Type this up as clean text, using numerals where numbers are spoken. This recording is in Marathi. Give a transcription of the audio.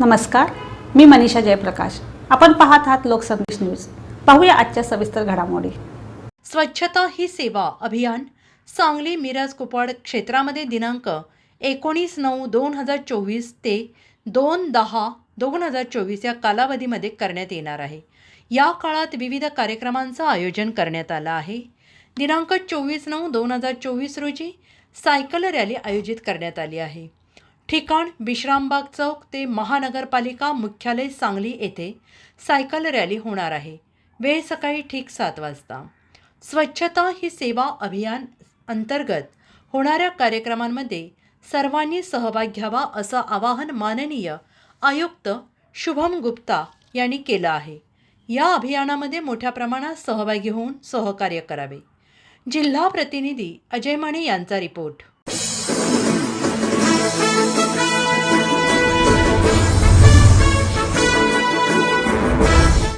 नमस्कार, मी मनीषा जयप्रकाश. आपण पाहत आहात लोकसंदेश न्यूज. पाहूया आजच्या सविस्तर घडामोडी. स्वच्छता ही सेवा अभियान सांगली मिरज कुपवाड क्षेत्रामध्ये दिनांक 19/9/2024 ते 2/10/2024 या कालावधीमध्ये करण्यात येणार आहे. या काळात विविध कार्यक्रमांचं आयोजन करण्यात आलं आहे. दिनांक 24/9/2024 रोजी सायकल रॅली आयोजित करण्यात आली आहे. ठिकाण विश्रामबाग चौक ते महानगरपालिका मुख्यालय सांगली येथे सायकल रॅली होणार आहे. वेळ सकाळी ठीक 7 वाजता. स्वच्छता ही सेवा अभियान अंतर्गत होणाऱ्या कार्यक्रमांमध्ये सर्वांनी सहभाग घ्यावा असं आवाहन माननीय आयुक्त शुभम गुप्ता यांनी केलं आहे. या अभियानामध्ये मोठ्या प्रमाणात सहभागी होऊन सहकार्य करावे. जिल्हा प्रतिनिधी अजय माने यांचा रिपोर्ट.